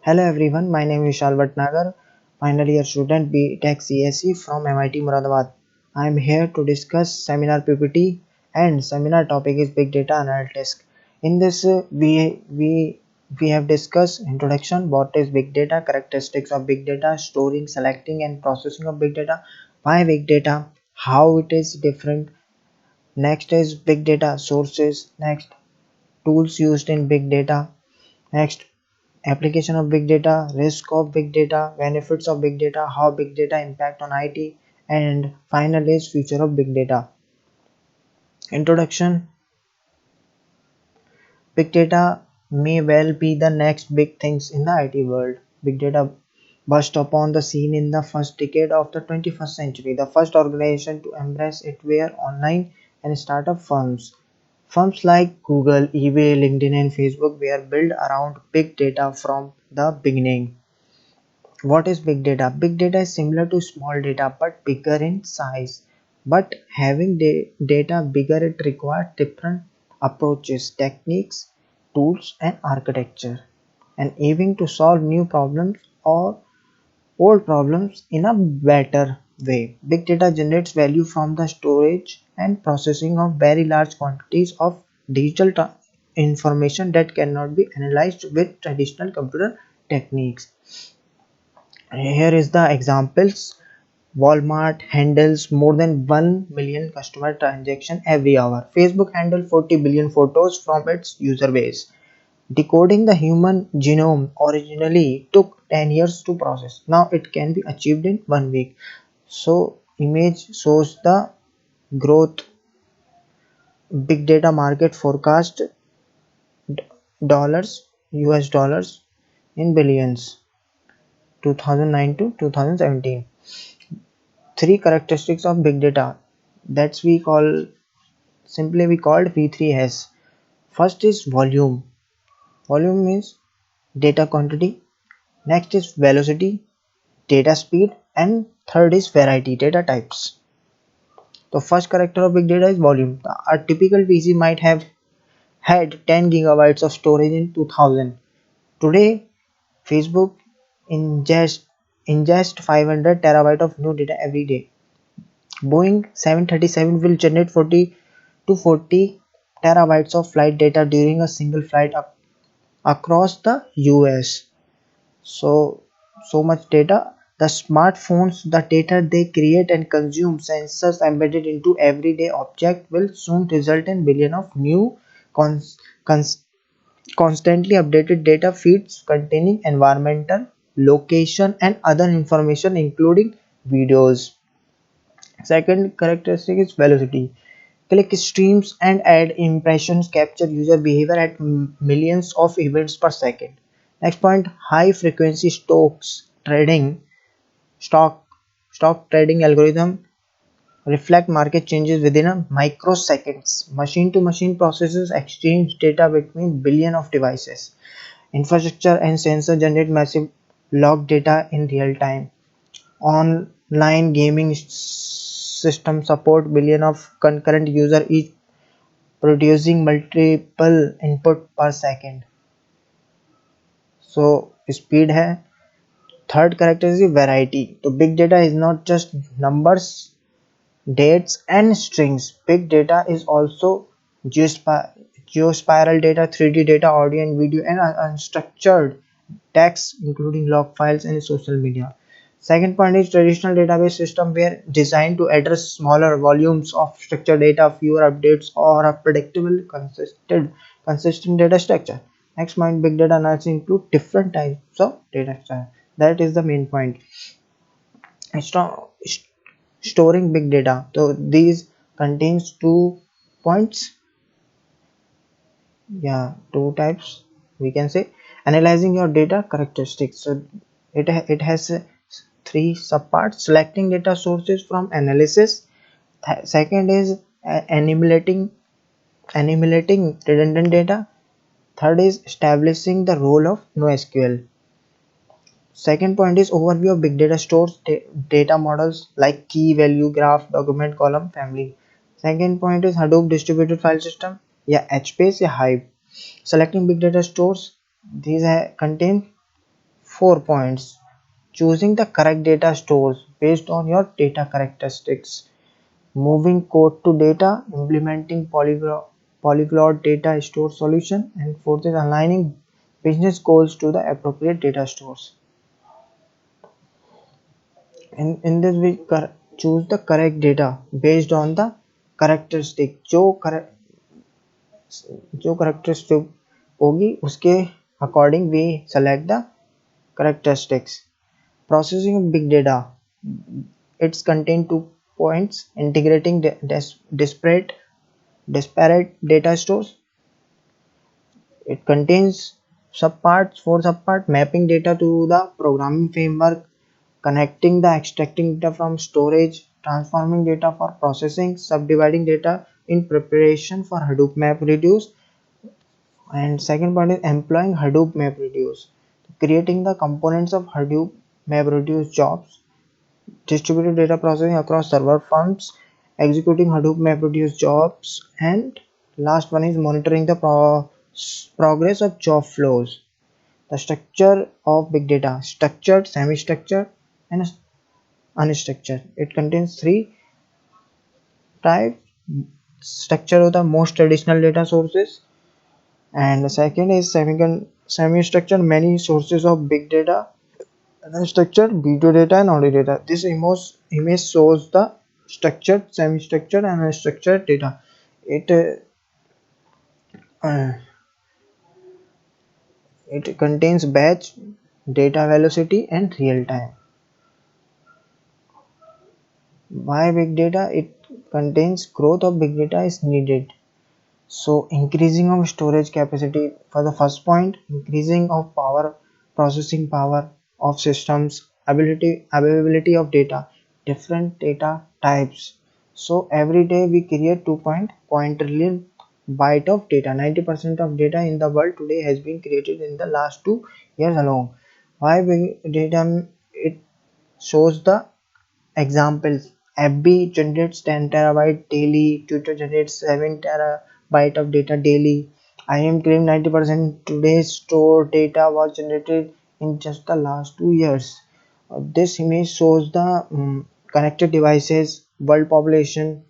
Hello everyone, my name is Vishal Bhatnagar, final year student BTech CSE from MIT Muradabad. I am here to discuss seminar PPT and seminar topic is Big Data Analytics. In this we have discussed introduction, what is big data, characteristics of big data, storing, selecting and processing of big data, why big data, how it is different. Next is big data sources, next tools used in big data, next application of big data, risk of big data, benefits of big data, how big data impact on IT, and final is future of big data. Introduction. Big data may well be the next big things in the IT world. Big data burst upon the scene in the first decade of the 21st century. The first organization to embrace it were online and startup firms. Firms like Google, eBay, LinkedIn, and Facebook were built around big data from the beginning. What is big data? Big data is similar to small data but bigger in size. But having data bigger, it requires different approaches, techniques, tools, and architecture, and aiming to solve new problems or old problems in a better way. Big data generates value from the storage and processing of very large quantities of digital information that cannot be analyzed with traditional computer techniques. Here is the examples. Walmart handles more than 1 million customer transactions every hour. Facebook handles 40 billion photos from its user base. Decoding the human genome originally took 10 years to process. Now it can be achieved in 1 week. So image shows the growth. Big data market forecast dollars, US dollars in billions 2009 to 2017. Three characteristics of big data that's we call simply we called V3S. First is volume. Volume means data quantity. Next is velocity, data speed, and third is variety, data types. The first character of big data is volume. A typical PC might have had 10 gigabytes of storage in 2000. Today, Facebook ingest 500 terabyte of new data every day. Boeing 737 will generate 40 to 40 terabytes of flight data during a single flight across the US. So much data. The smartphones, the data they create and consume, sensors embedded into everyday object will soon result in billion of new cons- cons- constantly updated data feeds containing environmental, location and other information including videos. Second characteristic is velocity. Click streams and ad impressions capture user behavior at millions of events per second. Next point, high frequency stock stock trading algorithm reflect market changes within a microseconds. Machine to machine processes exchange data between billion of devices. Infrastructure and sensor generate massive log data in real time. Online gaming system support billion of concurrent user each producing multiple input per second. So speed है. Third characteristic is variety. So big data is not just numbers, dates and strings. Big data is also geospiral data, 3D data, audio and video and unstructured text including log files and social media. Second point is traditional database system were designed to address smaller volumes of structured data, fewer updates or a predictable consistent data structure. Next point, big data analysis include different types of data structure. That is the main point. Sto- Storing big data. So these contains two points. Yeah, two types we can say. Analyzing your data characteristics. So it has three subparts. Selecting data sources from analysis. Second is enumerating redundant data. Third is establishing the role of NoSQL. Second point is overview of big data stores data models like key value graph document column family. Second point is Hadoop distributed file system, या HBase या Hive. Selecting big data stores, these contain 4 points. Choosing the correct data stores based on your data characteristics. Moving code to data, implementing polyglot data store solution, and fourth is aligning business goals to the appropriate data stores. In this we choose the correct data based on the characteristic जो characteristic होगी उसके according we select the characteristics. Processing of big data, it's contain 2 points: integrating disparate data stores. It contains four subparts: mapping data to the programming framework, connecting the extracting data from storage, transforming data for processing, subdividing data in preparation for Hadoop MapReduce, and second point is employing Hadoop MapReduce, creating the components of Hadoop MapReduce jobs, distributed data processing across server farms, executing Hadoop MapReduce jobs, and last one is monitoring the progress of job flows. The structure of big data: structured, semi-structured, and unstructured. It contains three types. Structure of the most traditional data sources, and the second is semi-structured, many sources of big data, unstructured, video data, and audio data. This image shows the structured, semi-structured, and unstructured data. Uh, it contains batch, data velocity, and real time. Why big data? It contains growth of big data is needed. So increasing of storage capacity for the first point, increasing of power, processing power of systems, availability of data, different data types. So every day we create 2 trillion byte of data. 90% of data in the world today has been created in the last 2 years alone. Why big data? It shows the examples: FB generates 10 terabyte daily, Twitter generates 7 terabyte of data daily. IM claim 90% today's stored data was generated in just the last 2 years. This image shows the connected devices, world population,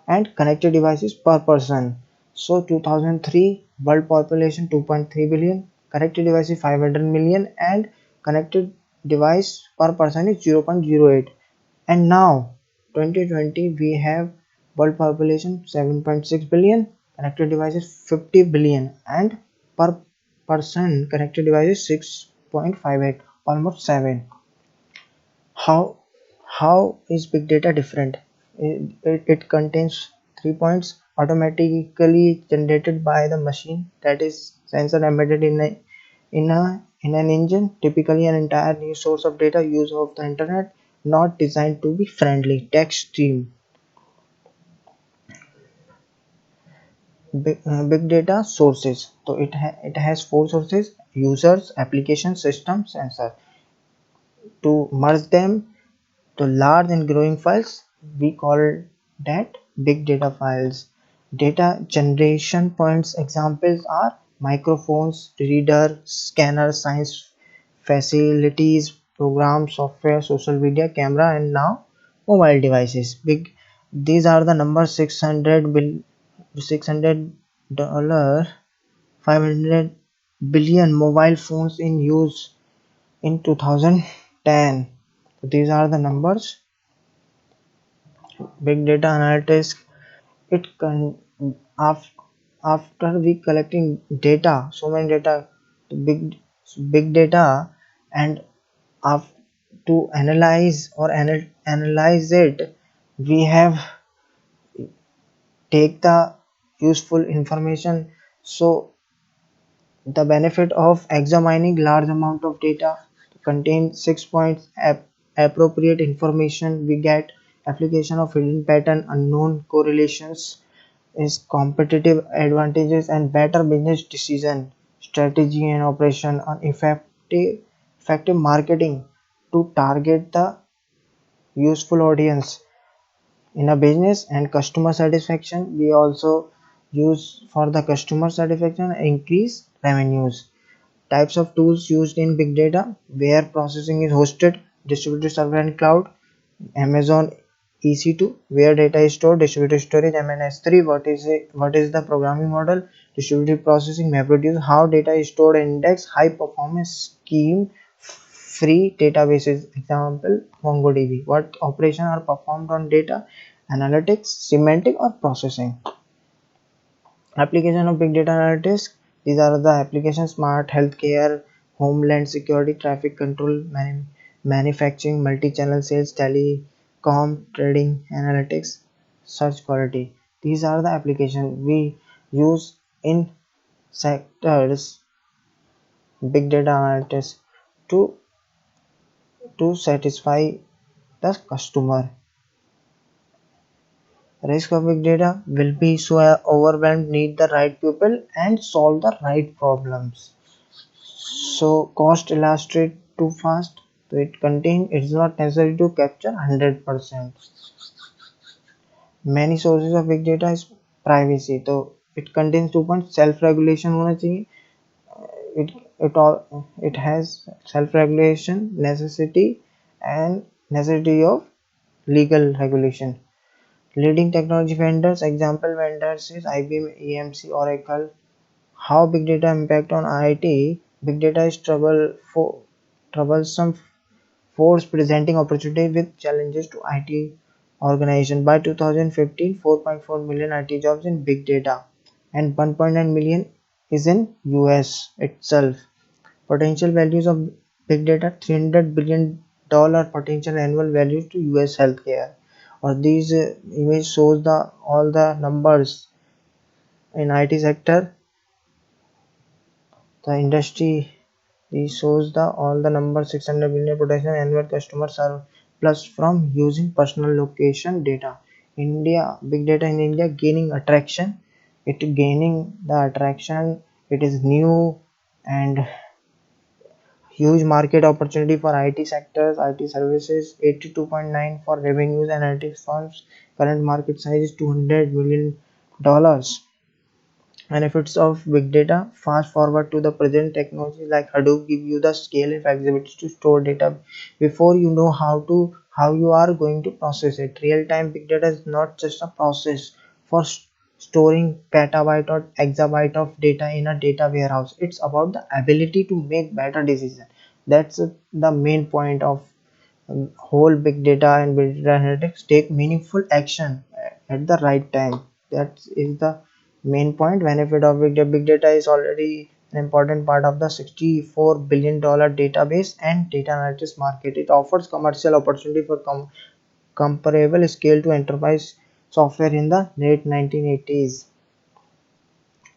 and connected devices per person. So 2003 world population 2.3 billion, connected devices 500 million, and connected device per person is 0.08. And now 2020 we have world population 7.6 billion, connected devices 50 billion, and per person connected devices 6.58, almost 7. How is big data different? It contains 3 points: automatically generated by the machine, that is sensor embedded in an engine, typically an entire new source of data, use of the internet, not designed to be friendly. Text stream. Big data sources. So it has four sources: users, application, system, sensor. To merge them to large and growing files, we call that big data files. Data generation points examples are microphones, reader, scanner, science facilities, programs, software, social media, camera, and now mobile devices. Big. These are the numbers: 600 dollar, 500 billion mobile phones in use in 2010. These are the numbers. Big data analytics, it can af- after we collecting data, so many data, big big data, and af- to analyze or analyze it, we have take the useful information. So the benefit of examining large amount of data contain 6 points: appropriate information, we get application of hidden pattern, unknown correlations, is competitive advantages, and better business decision, strategy and operation, on effective marketing to target the useful audience in a business, and customer satisfaction we also use for the customer satisfaction, increase revenues. Types of tools used in big data: where processing is hosted, distributed server and cloud. Amazon EC2, where data is stored, distributed storage. MNS3, what is the programming model? Distributed processing. MapReduce, how data is stored and indexed. High performance scheme free databases. Example, MongoDB. What operations are performed on data? Analytics, semantic or processing. Application of big data analytics. These are the applications: smart healthcare, homeland security, traffic control, manufacturing, multi-channel sales, telecom, trading, analytics, search quality. These are the applications we use in sectors big data analytics to satisfy the customer. Risk of big data will be so overwhelmed, need the right people and solve the right problems. So cost illustrate too fast. So it contain, it's not necessary to capture 100%. Many sources of big data is privacy. So it contains 2 points: self regulation होना चाहिए. It has self regulation, necessity and necessity of legal regulation. Leading technology vendors, example vendors is IBM, EMC, Oracle. How big data impact on IT? Big data is troublesome force presenting opportunity with challenges to IT organization. By 2015, 4.4 million IT jobs in big data and 1.9 million is in US itself. Potential values of big data: $300 billion potential annual value to US healthcare. Or these image shows the all the numbers in IT sector. The industry, this shows the all the numbers: 600 billion potential annual customer serve plus from using personal location data. India, big data in India gaining attraction. It gaining the attraction. It is new and huge market opportunity for IT sectors, IT services. 82.9 for revenues and analytics firms. Current market size is $200 million. Benefits of big data: fast forward to the present. Technology like Hadoop give you the scale and flexibility to store data before you know how you are going to process it. Real time big data is not just a process for storing petabyte or exabyte of data in a data warehouse. It's about the ability to make better decisions. That's the main point of whole big data and big data analytics. Take meaningful action at the right time. That is the main point. Benefit of big data is already an important part of the $64 billion database and data analytics market. It offers commercial opportunity for comparable scale to enterprise software in the late 1980s.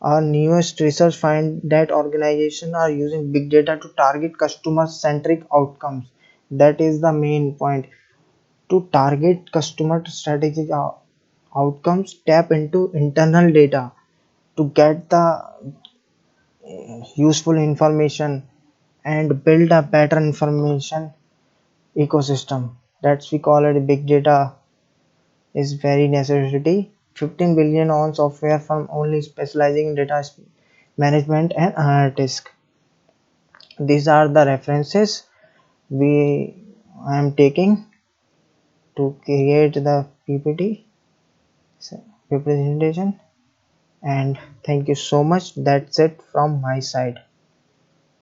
Our newest research find that organizations are using big data to target customer centric outcomes. That is the main point. To target customer strategic outcomes, tap into internal data to get the useful information and build a better information ecosystem. That's we call it big data is very necessity. 15 billion on software firm only specializing in data management and analytics. These are the references we I am taking to create the PPT representation. And thank you so much. That's it from my side.